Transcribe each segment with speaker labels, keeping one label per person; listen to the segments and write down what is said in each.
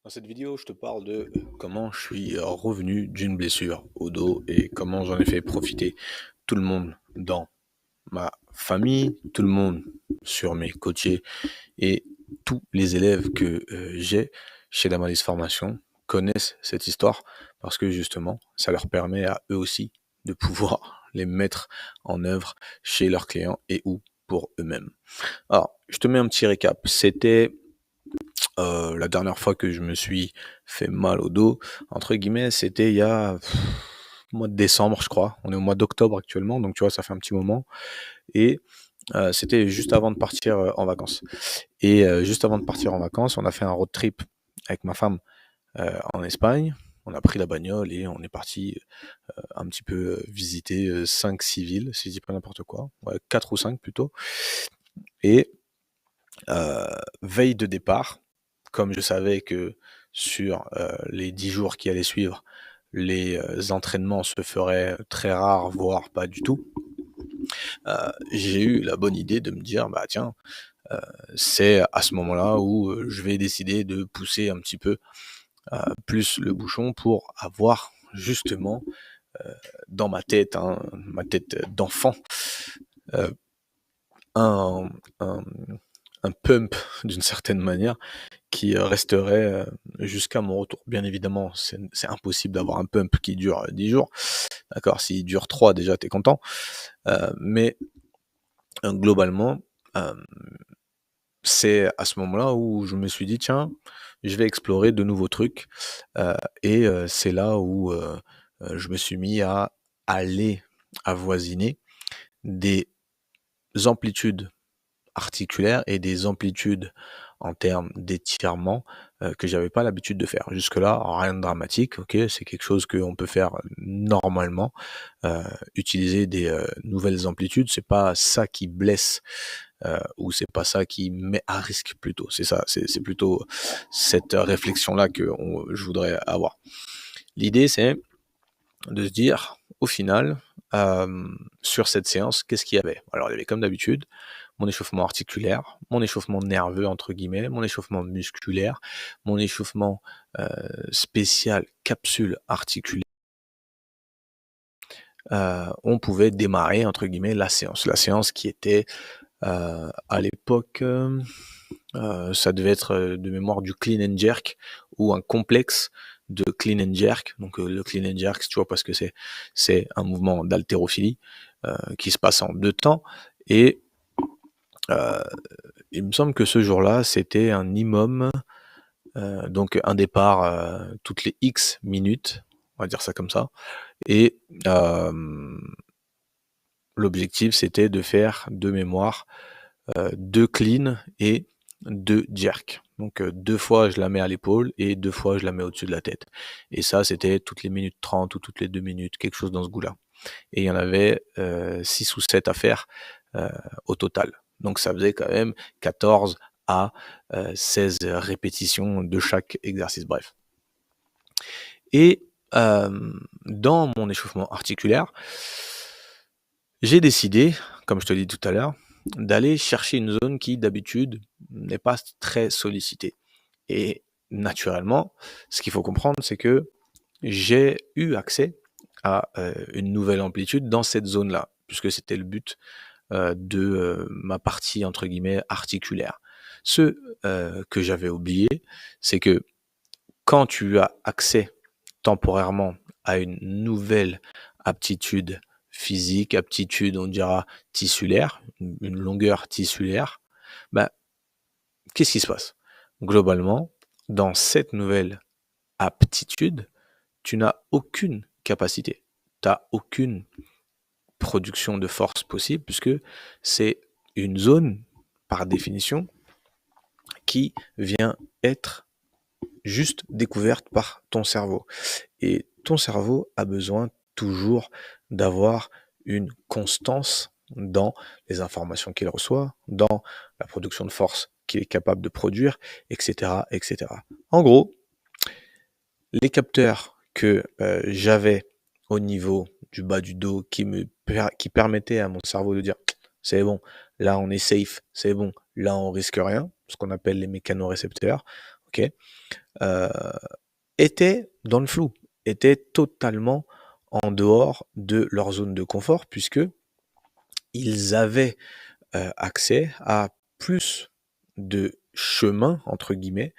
Speaker 1: Dans cette vidéo, je te parle de comment je suis revenu d'une blessure au dos et comment j'en ai fait profiter tout le monde dans ma famille, tout le monde sur mes côtiers et tous les élèves que j'ai chez Damalis Formation connaissent cette histoire parce que justement, ça leur permet à eux aussi de pouvoir les mettre en œuvre chez leurs clients et ou pour eux-mêmes. Alors, je te mets un petit récap. C'était la dernière fois que je me suis fait mal au dos, entre guillemets, c'était il y a mois de décembre, je crois. On est au mois d'octobre actuellement, donc tu vois, ça fait un petit moment. Et c'était juste avant de partir en vacances. Et juste avant de partir en vacances, on a fait un road trip avec ma femme en Espagne. On a pris la bagnole et on est parti un petit peu visiter 5-6 villes, si je dis pas n'importe quoi. Ouais, 4 ou 5 plutôt. Et veille de départ, comme je savais que sur les 10 jours qui allaient suivre, les entraînements se feraient très rares, voire pas du tout, j'ai eu la bonne idée de me dire, bah tiens, c'est à ce moment-là où je vais décider de pousser un petit peu plus le bouchon pour avoir justement dans ma tête, hein, ma tête d'enfant, euh, un, un, un pump d'une certaine manière qui resterait jusqu'à mon retour. Bien évidemment, c'est impossible d'avoir un pump qui dure 10 jours. D'accord, s'il dure 3, déjà, t'es content. Mais globalement, euh, c'est à ce moment-là où je me suis dit, tiens, je vais explorer de nouveaux trucs. Euh, et c'est là où je me suis mis à aller avoisiner des amplitudes articulaires et des amplitudes en termes d'étirement que j'avais pas l'habitude de faire. Jusque-là, rien de dramatique, ok, c'est quelque chose qu'on peut faire normalement. Utiliser des nouvelles amplitudes, c'est pas ça qui blesse ou c'est pas ça qui met à risque plutôt. C'est ça, c'est plutôt cette réflexion-là que je voudrais avoir. L'idée, c'est de se dire, au final, sur cette séance, qu'est-ce qu'il y avait? Alors, il y avait comme d'habitude mon échauffement articulaire, mon échauffement nerveux, entre guillemets, mon échauffement musculaire, mon échauffement spécial capsule articulaire. On pouvait démarrer, entre guillemets, la séance. La séance qui était, à l'époque, ça devait être de mémoire du clean and jerk ou un complexe de clean and jerk. Donc le clean and jerk, tu vois, parce que c'est un mouvement d'haltérophilie qui se passe en 2 temps. Et euh, il me semble que ce jour-là, c'était un IMOM, donc un départ toutes les X minutes, on va dire ça comme ça. Et l'objectif, c'était de faire de mémoire 2 clean et 2 jerk. Donc 2 fois je la mets à l'épaule et 2 fois je la mets au-dessus de la tête. Et ça, c'était toutes les minutes 30 ou toutes les 2 minutes, quelque chose dans ce goût-là. Et il y en avait 6 ou 7 à faire au total. Donc ça faisait quand même 14 à 16 répétitions de chaque exercice. Bref. Et dans mon échauffement articulaire, j'ai décidé, comme je te l'ai dit tout à l'heure, d'aller chercher une zone qui d'habitude n'est pas très sollicitée. Et naturellement, ce qu'il faut comprendre, c'est que j'ai eu accès à une nouvelle amplitude dans cette zone-là, puisque c'était le but de ma partie, entre guillemets, articulaire. Ce que j'avais oublié, c'est que quand tu as accès temporairement à une nouvelle aptitude physique, aptitude, on dira, tissulaire, une longueur tissulaire, bah, qu'est-ce qui se passe? Globalement, dans cette nouvelle aptitude, tu n'as aucune capacité. Tu n'as aucune production de force possible puisque c'est une zone, par définition, qui vient être juste découverte par ton cerveau. Et ton cerveau a besoin toujours d'avoir une constance dans les informations qu'il reçoit, dans la production de force qu'il est capable de produire, etc., etc. En gros, les capteurs que j'avais au niveau du bas du dos qui permettaient à mon cerveau de dire c'est bon, là on est safe, c'est bon, là on risque rien, ce qu'on appelle les mécanorécepteurs, ok, heu, étaient dans le flou, étaient totalement en dehors de leur zone de confort puisque ils avaient, accès à plus de «chemin» entre guillemets,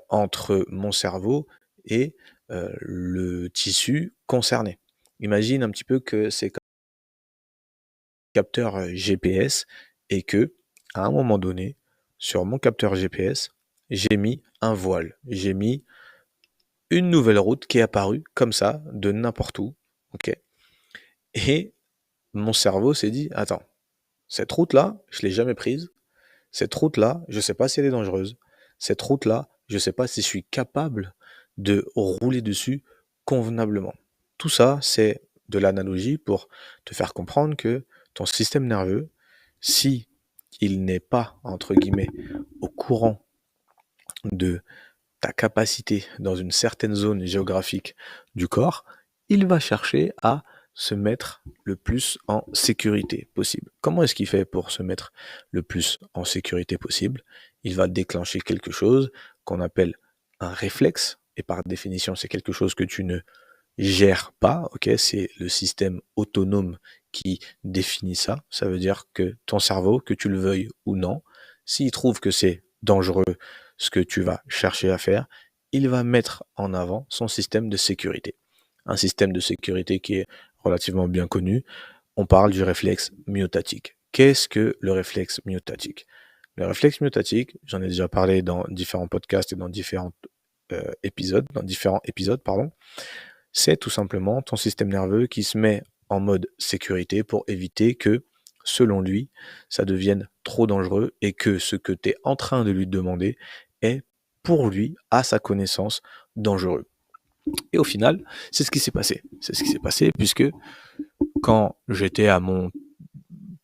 Speaker 1: entre mon cerveau et le tissu concerné. Imagine un petit peu que c'est comme un capteur, GPS et que, à un moment donné, sur mon capteur GPS, j'ai mis un voile. J'ai mis une nouvelle route qui est apparue comme ça, de n'importe où, OK? Et mon cerveau s'est dit: «Attends, cette route-là, je l'ai jamais prise. Cette route-là, je sais pas si elle est dangereuse. Cette route-là, je sais pas si je suis capable de rouler dessus convenablement». Tout ça, c'est de l'analogie pour te faire comprendre que ton système nerveux, si il n'est pas, entre guillemets, «au courant» de ta capacité dans une certaine zone géographique du corps, il va chercher à se mettre le plus en sécurité possible. Comment est-ce qu'il fait pour se mettre le plus en sécurité possible? Il va déclencher quelque chose qu'on appelle un réflexe, et par définition, c'est quelque chose que tu ne gères pas, ok? C'est le système autonome qui définit ça. Ça veut dire que ton cerveau, que tu le veuilles ou non, s'il trouve que c'est dangereux ce que tu vas chercher à faire, il va mettre en avant son système de sécurité. Un système de sécurité qui est relativement bien connu. On parle du réflexe myotatique. Qu'est-ce que le réflexe myotatique? Le réflexe myotatique, j'en ai déjà parlé dans différents podcasts et dans différents épisodes, pardon. C'est tout simplement ton système nerveux qui se met en mode sécurité pour éviter que, selon lui, ça devienne trop dangereux et que ce que tu es en train de lui demander est, pour lui, à sa connaissance, dangereux. Et au final, c'est ce qui s'est passé. C'est ce qui s'est passé puisque quand j'étais à mon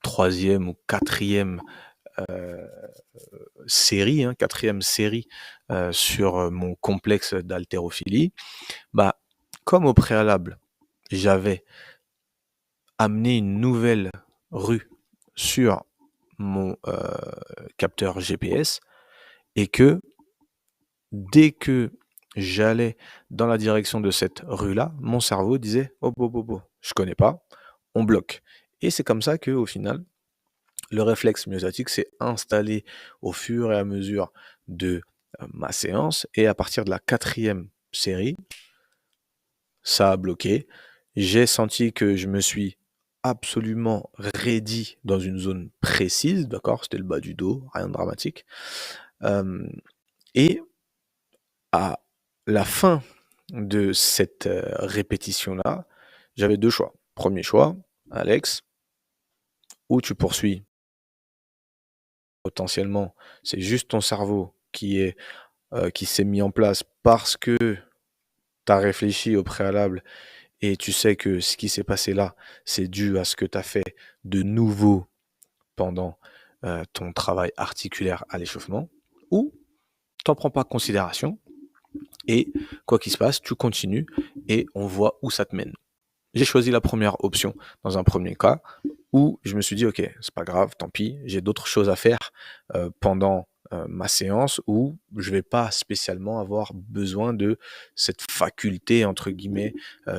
Speaker 1: troisième ou quatrième série, quatrième série sur mon complexe d'haltérophilie, bah, comme au préalable, j'avais amené une nouvelle rue sur mon capteur GPS et que dès que j'allais dans la direction de cette rue-là, mon cerveau disait: «Hop, hop, hop, hop, je connais pas, on bloque». Et c'est comme ça qu'au final, le réflexe myotatique s'est installé au fur et à mesure de ma séance, et à partir de la quatrième série, ça a bloqué. J'ai senti que je me suis absolument raidi dans une zone précise, d'accord? C'était le bas du dos, rien de dramatique. Et à la fin de cette répétition-là, j'avais 2 choix. Premier choix: «Alex, ou tu poursuis, potentiellement, c'est juste ton cerveau qui s'est mis en place parce que tu as réfléchi au préalable et tu sais que ce qui s'est passé là, c'est dû à ce que tu as fait de nouveau pendant, ton travail articulaire à l'échauffement, ou tu en prends pas considération et quoi qu'il se passe, tu continues et on voit où ça te mène». J'ai choisi la première option dans un premier cas où je me suis dit: «OK, c'est pas grave, tant pis, j'ai d'autres choses à faire, pendant, ma séance où je vais pas spécialement avoir besoin de cette faculté entre guillemets,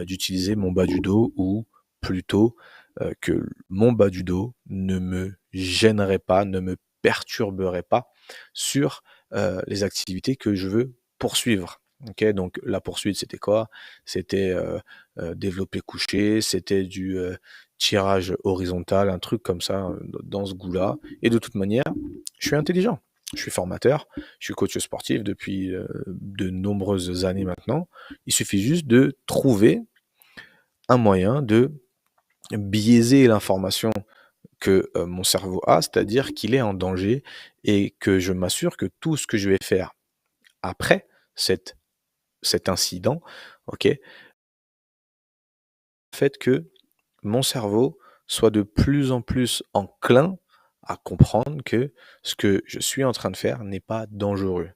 Speaker 1: d'utiliser mon bas du dos, ou plutôt, que mon bas du dos ne me gênerait pas, ne me perturberait pas sur, les activités que je veux poursuivre». OK, donc la poursuite, c'était quoi? C'était, développé couché, c'était du, tirage horizontal, un truc comme ça, dans ce goût-là. Et de toute manière, je suis intelligent. Je suis formateur, je suis coach sportif depuis, de nombreuses années maintenant. Il suffit juste de trouver un moyen de biaiser l'information que, mon cerveau a, c'est-à-dire qu'il est en danger, et que je m'assure que tout ce que je vais faire après cet cet incident, OK, fait que mon cerveau soit de plus en plus enclin à comprendre que ce que je suis en train de faire n'est pas dangereux.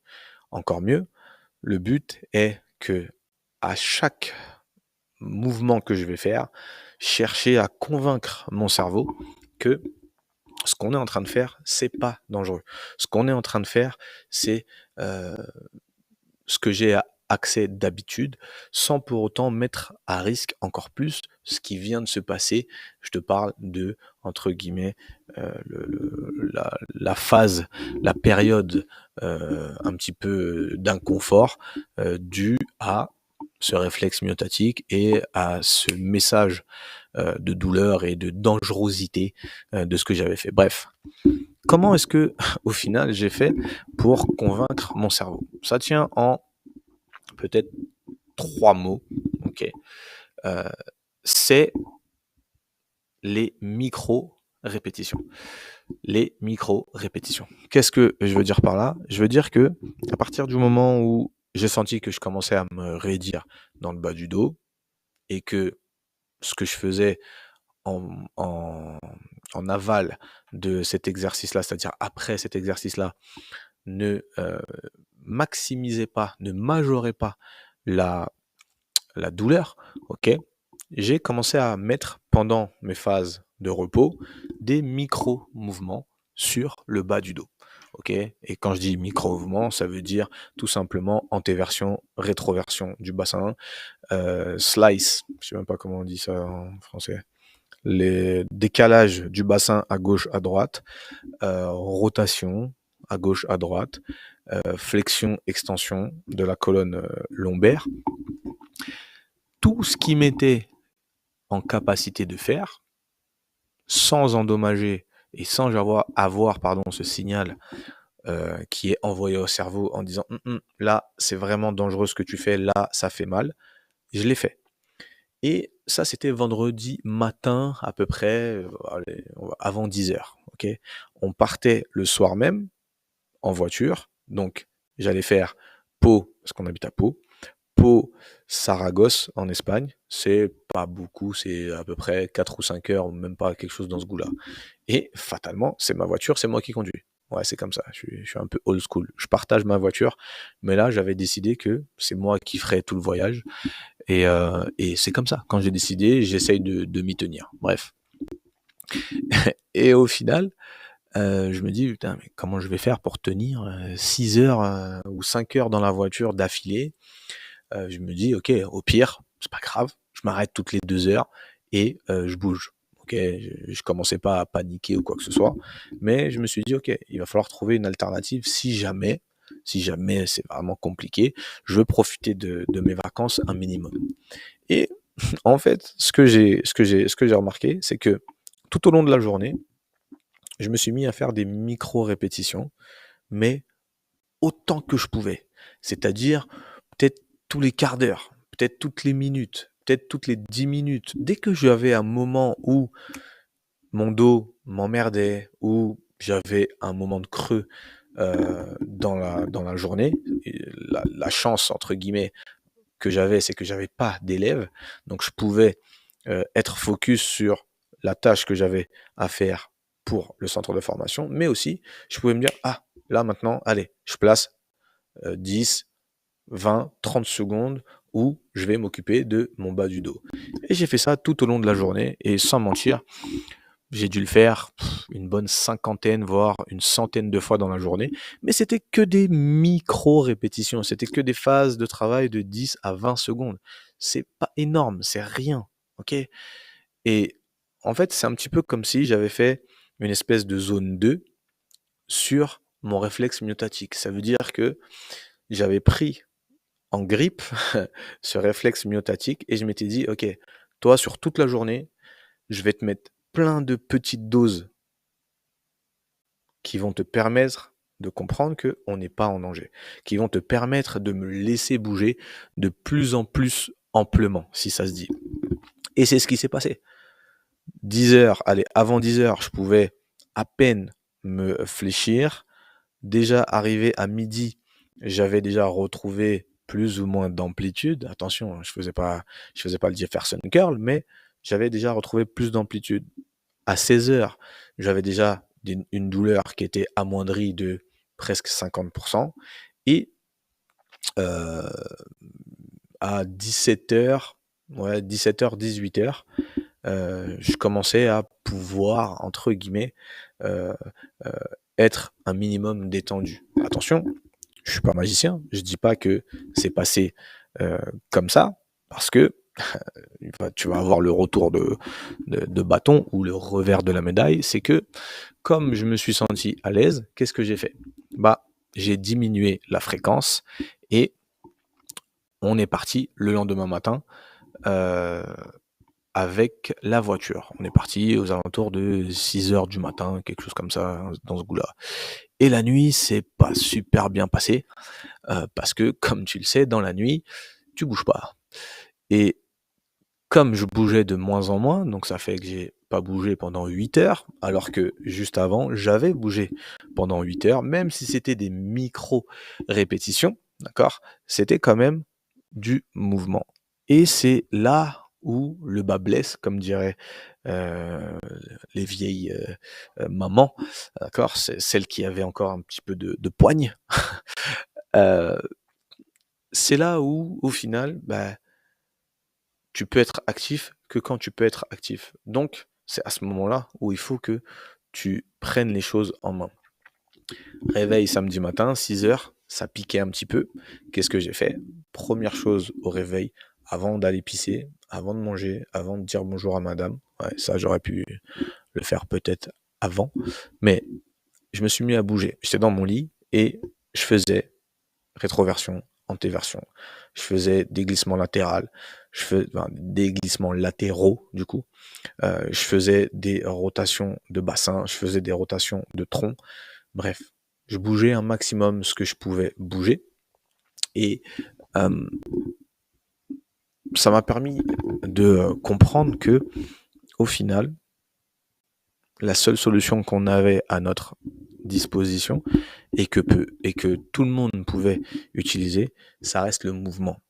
Speaker 1: Encore mieux, le but est que, à chaque mouvement que je vais faire, chercher à convaincre mon cerveau que ce qu'on est en train de faire, c'est pas dangereux. Ce qu'on est en train de faire, c'est, heu, ce que j'ai accès d'habitude, sans pour autant mettre à risque encore plus ce qui vient de se passer. Je te parle de, entre guillemets, la phase, la période un petit peu d'inconfort dû à ce réflexe myotatique et à ce message de douleur et de dangerosité de ce que j'avais fait. Bref, comment est-ce que, au final, j'ai fait pour convaincre mon cerveau? Ça tient en peut-être 3 mots, ok. C'est les micro-répétitions. Les micro-répétitions. Qu'est-ce que je veux dire par là? Je veux dire que à partir du moment où j'ai senti que je commençais à me raidir dans le bas du dos et que ce que je faisais en, en, en aval de cet exercice-là, c'est-à-dire après cet exercice-là, ne maximisait pas, ne majorait pas la, la douleur, ok, j'ai commencé à mettre pendant mes phases de repos des micro-mouvements sur le bas du dos. Ok, et quand je dis micro-mouvements, ça veut dire tout simplement antéversion, rétroversion du bassin, slice, je sais même pas comment on dit ça en français, les décalages du bassin à gauche, à droite, rotation à gauche, à droite, flexion, extension de la colonne lombaire. Tout ce qui m'était en capacité de faire, sans endommager et sans avoir ce signal qui est envoyé au cerveau en disant là, c'est vraiment dangereux ce que tu fais, là, ça fait mal, je l'ai fait. Et ça, c'était vendredi matin, à peu près, avant 10h. Okay, on partait le soir même, en voiture, donc j'allais faire Pau, parce qu'on habite à Pau, Pau, Saragosse, en Espagne, c'est pas beaucoup, c'est à peu près 4 ou 5 heures, même pas quelque chose dans ce goût-là. Et fatalement, c'est ma voiture, c'est moi qui conduis. Ouais, c'est comme ça, je suis un peu old school. Je partage ma voiture, mais là, j'avais décidé que c'est moi qui ferais tout le voyage. Et c'est comme ça. Quand j'ai décidé, j'essaye de m'y tenir. Bref. Et au final, je me dis, putain, mais comment je vais faire pour tenir 6 heures ou 5 heures dans la voiture d'affilée? Je me dis, ok, au pire, c'est pas grave, je m'arrête toutes les 2 heures et je bouge. Ok, je commençais pas à paniquer ou quoi que ce soit, mais je me suis dit, ok, il va falloir trouver une alternative si jamais c'est vraiment compliqué, je veux profiter de mes vacances un minimum. Et en fait, ce que j'ai remarqué, c'est que tout au long de la journée, je me suis mis à faire des micro-répétitions, mais autant que je pouvais. C'est-à-dire, peut-être tous les quarts d'heure, peut-être toutes les minutes, peut-être toutes les 10 minutes. Dès que j'avais un moment où mon dos m'emmerdait, où j'avais un moment de creux dans la journée, la chance, entre guillemets, que j'avais, c'est que j'avais pas d'élèves, donc je pouvais être focus sur la tâche que j'avais à faire pour le centre de formation, mais aussi je pouvais me dire, ah, là maintenant, allez, je place 10, 20, 30 secondes où je vais m'occuper de mon bas du dos. Et j'ai fait ça tout au long de la journée, et sans mentir, j'ai dû le faire une bonne cinquantaine, voire une centaine de fois dans la journée, mais c'était que des micro-répétitions, c'était que des phases de travail de 10 à 20 secondes. C'est pas énorme, c'est rien, ok? Et en fait, c'est un petit peu comme si j'avais fait une espèce de zone 2 sur mon réflexe myotatique. Ça veut dire que j'avais pris en grippe ce réflexe myotatique et je m'étais dit, ok, toi, sur toute la journée, je vais te mettre plein de petites doses qui vont te permettre de comprendre qu'on n'est pas en danger, qui vont te permettre de me laisser bouger de plus en plus amplement, si ça se dit. Et c'est ce qui s'est passé. 10 heures, allez, avant 10 heures, je pouvais à peine me fléchir. Déjà arrivé à midi, j'avais déjà retrouvé plus ou moins d'amplitude. Attention, je faisais pas le Jefferson curl, mais j'avais déjà retrouvé plus d'amplitude. À 16 heures, j'avais déjà une douleur qui était amoindrie de presque 50%. Et à 17h, ouais, 17h, 18h, je commençais à pouvoir, entre guillemets, euh, être un minimum détendu. Attention, Je suis pas magicien, je dis pas que c'est passé comme ça, parce que tu vas avoir le retour de bâton ou le revers de la médaille, c'est que comme je me suis senti à l'aise, qu'est-ce que j'ai fait? Bah, j'ai diminué la fréquence et on est parti le lendemain matin euh, avec la voiture. On est parti aux alentours de 6 heures du matin, quelque chose comme ça, dans ce goût-là. Et la nuit, c'est pas super bien passé, parce que, comme tu le sais, dans la nuit, tu bouges pas. Et comme je bougeais de moins en moins, donc ça fait que j'ai pas bougé pendant 8 heures, alors que juste avant, j'avais bougé pendant 8 heures, même si c'était des micro-répétitions, d'accord? C'était quand même du mouvement. Et c'est là où le bas blesse, comme diraient euh, les vieilles mamans, d'accord? C'est celles qui avaient encore un petit peu de poigne. Euh, c'est là où, au final, bah, tu peux être actif que quand tu peux être actif. Donc, c'est à ce moment-là où il faut que tu prennes les choses en main. Réveil samedi matin, 6 heures, ça piquait un petit peu. Qu'est-ce que j'ai fait? Première chose au réveil, avant d'aller pisser, avant de manger, avant de dire bonjour à madame. Ouais, ça, j'aurais pu le faire peut-être avant. Mais je me suis mis à bouger. J'étais dans mon lit et je faisais rétroversion, antéversion. Je faisais des glissements latéraux. Des glissements latéraux, du coup. Je faisais des rotations de bassin. Je faisais des rotations de tronc. Bref, je bougeais un maximum ce que je pouvais bouger. Et euh, ça m'a permis de comprendre que, au final, la seule solution qu'on avait à notre disposition et que tout le monde pouvait utiliser, ça reste le mouvement.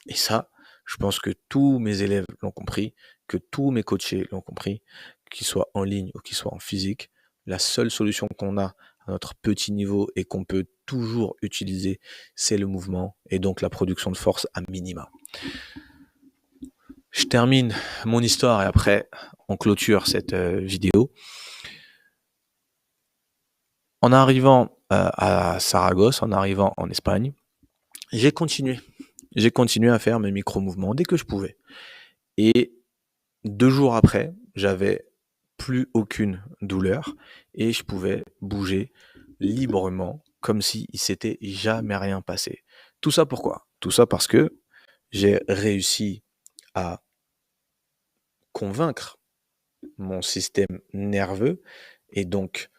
Speaker 1: Et ça, je pense que tous mes élèves l'ont compris, que tous mes coachés l'ont compris, qu'ils soient en ligne ou qu'ils soient en physique. La seule solution qu'on a à notre petit niveau et qu'on peut toujours utiliser, c'est le mouvement et donc la production de force à minima. Je termine mon histoire et après on clôture cette vidéo. En arrivant à Saragosse, en arrivant en Espagne, j'ai continué. J'ai continué à faire mes micro-mouvements dès que je pouvais. Et 2 jours après, j'avais plus aucune douleur et je pouvais bouger librement comme s'il s'était jamais rien passé. Tout ça pourquoi? Tout ça parce que j'ai réussi à convaincre mon système nerveux et donc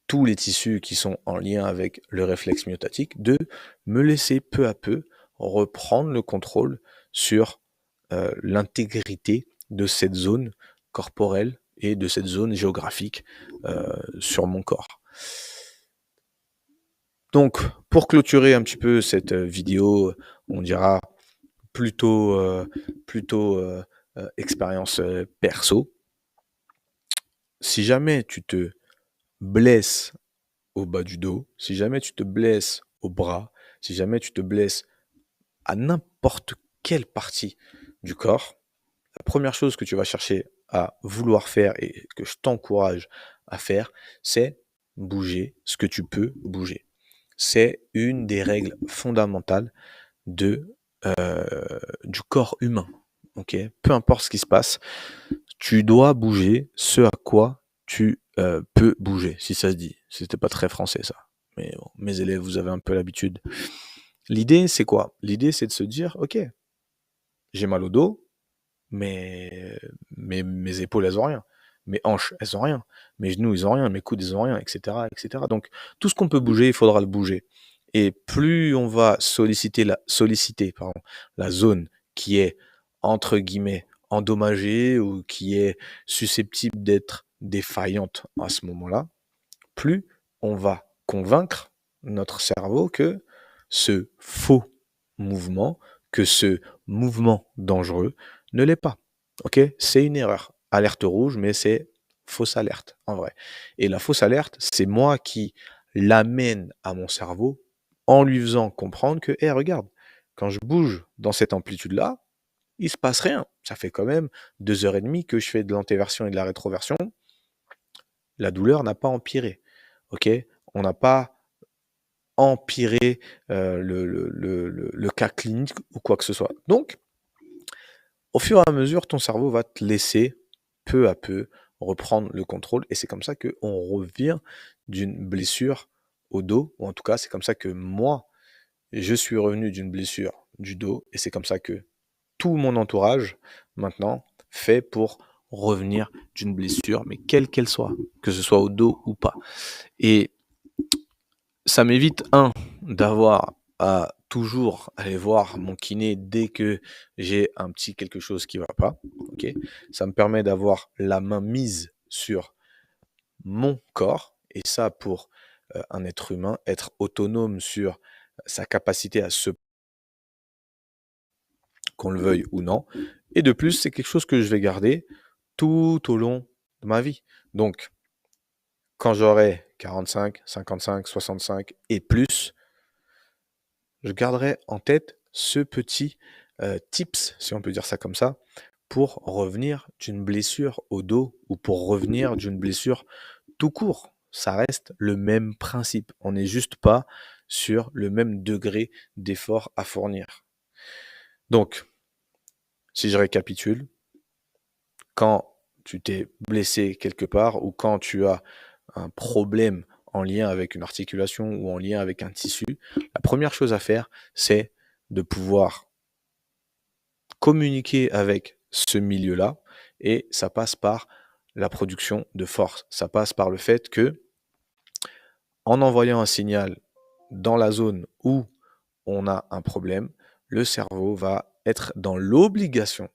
Speaker 1: tous les tissus qui sont en lien avec le réflexe myotatique de me laisser peu à peu reprendre le contrôle sur l'intégrité de cette zone corporelle et de cette zone géographique sur mon corps. Donc, pour clôturer un petit peu cette vidéo, on dira plutôt expérience perso. Si jamais tu te blesses au bas du dos, si jamais tu te blesses au bras, si jamais tu te blesses à n'importe quelle partie du corps, la première chose que tu vas chercher à vouloir faire et que je t'encourage à faire, c'est bouger ce que tu peux bouger. C'est une des règles fondamentales du corps humain. Okay, peu importe ce qui se passe, tu dois bouger ce à quoi tu peux bouger, si ça se dit. C'était pas très français ça. Mais bon, mes élèves, vous avez un peu l'habitude. L'idée, c'est quoi? L'idée, c'est de se dire, ok, j'ai mal au dos, mais mes épaules, elles ont rien. Mes hanches, elles ont rien. Mes genoux, ils ont rien. Mes coudes, ils ont rien, etc., etc. Donc, tout ce qu'on peut bouger, il faudra le bouger. Et plus on va solliciter la zone qui est, entre guillemets, endommagée ou qui est susceptible d'être défaillante à ce moment-là, plus on va convaincre notre cerveau que ce faux mouvement, que ce mouvement dangereux ne l'est pas. Ok? C'est une erreur. Alerte rouge, mais c'est fausse alerte, en vrai. Et la fausse alerte, c'est moi qui l'amène à mon cerveau en lui faisant comprendre que, hé, regarde, quand je bouge dans cette amplitude-là, il se passe rien. Ça fait quand même 2 heures et demie que je fais de l'antéversion et de la rétroversion. La douleur n'a pas empiré. Ok? On n'a pas empirer le cas clinique ou quoi que ce soit. Donc, au fur et à mesure, ton cerveau va te laisser peu à peu reprendre le contrôle et c'est comme ça qu'on revient d'une blessure au dos, ou en tout cas, c'est comme ça que moi, je suis revenu d'une blessure du dos et c'est comme ça que tout mon entourage, maintenant, fait pour revenir d'une blessure, mais quelle qu'elle soit, que ce soit au dos ou pas. Et ça m'évite, d'avoir à toujours aller voir mon kiné dès que j'ai un petit quelque chose qui va pas, ok. Ça me permet d'avoir la main mise sur mon corps, et ça pour un être humain, être autonome sur sa capacité à se, qu'on le veuille ou non. Et de plus, c'est quelque chose que je vais garder tout au long de ma vie. Donc, quand j'aurai 45, 55, 65 et plus, je garderai en tête ce petit tips, si on peut dire ça comme ça, pour revenir d'une blessure au dos ou pour revenir d'une blessure tout court. Ça reste le même principe. On n'est juste pas sur le même degré d'effort à fournir. Donc, si je récapitule, quand tu t'es blessé quelque part ou quand tu as un problème en lien avec une articulation ou en lien avec un tissu, la première chose à faire, c'est de pouvoir communiquer avec ce milieu-là et ça passe par la production de force. Ça passe par le fait que, en envoyant un signal dans la zone où on a un problème, le cerveau va être dans l'obligation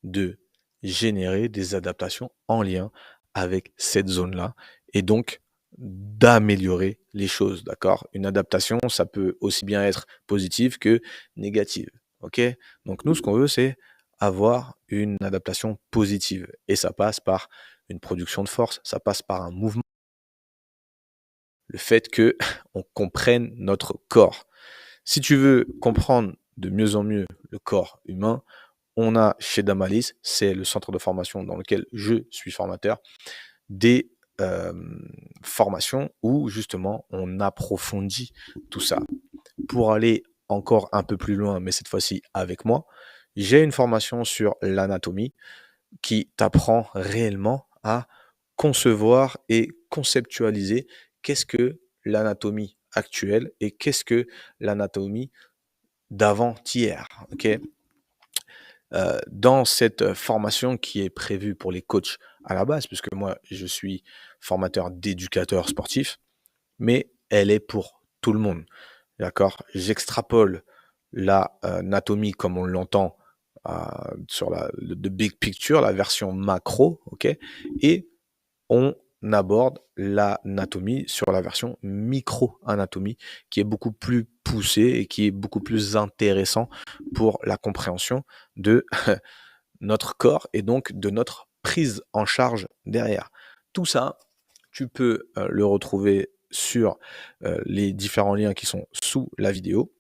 Speaker 1: de générer des adaptations en lien avec cette zone-là et donc d'améliorer les choses, d'accord? Une adaptation, ça peut aussi bien être positive que négative, ok? Donc nous, ce qu'on veut, c'est avoir une adaptation positive et ça passe par une production de force, ça passe par un mouvement, le fait que on comprenne notre corps. Si tu veux comprendre de mieux en mieux le corps humain, on a chez Damalis, c'est le centre de formation dans lequel je suis formateur, des formations où justement on approfondit tout ça. Pour aller encore un peu plus loin, mais cette fois-ci avec moi, j'ai une formation sur l'anatomie qui t'apprend réellement à concevoir et conceptualiser qu'est-ce que l'anatomie actuelle et qu'est-ce que l'anatomie d'avant-hier. Ok. Dans cette formation qui est prévue pour les coachs à la base, puisque moi je suis formateur d'éducateurs sportifs, mais elle est pour tout le monde. D'accord. J'extrapole l'anatomie comme on l'entend sur le big picture, la version macro, ok, et on aborde l'anatomie sur la version micro-anatomie qui est beaucoup plus poussée et qui est beaucoup plus intéressant pour la compréhension de notre corps et donc de notre prise en charge derrière. Tout ça, tu peux le retrouver sur les différents liens qui sont sous la vidéo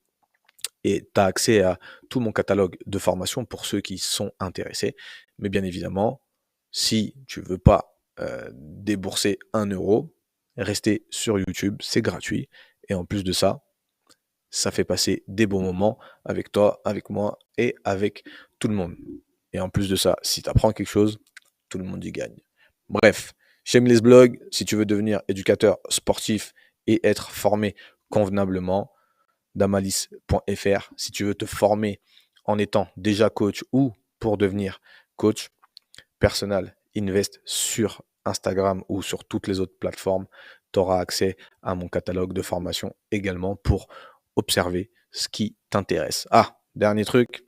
Speaker 1: et tu as accès à tout mon catalogue de formations pour ceux qui sont intéressés. Mais bien évidemment, si tu veux pas débourser 1 euro, rester sur YouTube, c'est gratuit. Et en plus de ça, ça fait passer des bons moments avec toi, avec moi et avec tout le monde. Et en plus de ça, si tu apprends quelque chose, tout le monde y gagne. Bref, Shameless Blog, si tu veux devenir éducateur sportif et être formé convenablement, damalis.fr. Si tu veux te former en étant déjà coach ou pour devenir coach, Personal Invest sur Instagram ou sur toutes les autres plateformes, tu auras accès à mon catalogue de formation également pour observer ce qui t'intéresse. Ah, dernier truc,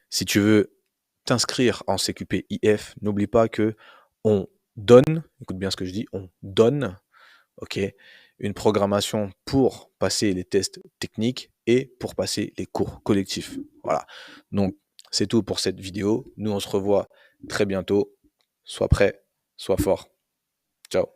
Speaker 1: si tu veux t'inscrire en CQP IF, n'oublie pas que on donne, écoute bien ce que je dis, on donne, ok, une programmation pour passer les tests techniques et pour passer les cours collectifs. Voilà. Donc, c'est tout pour cette vidéo. Nous, on se revoit très bientôt. Sois prêt, sois fort. Ciao.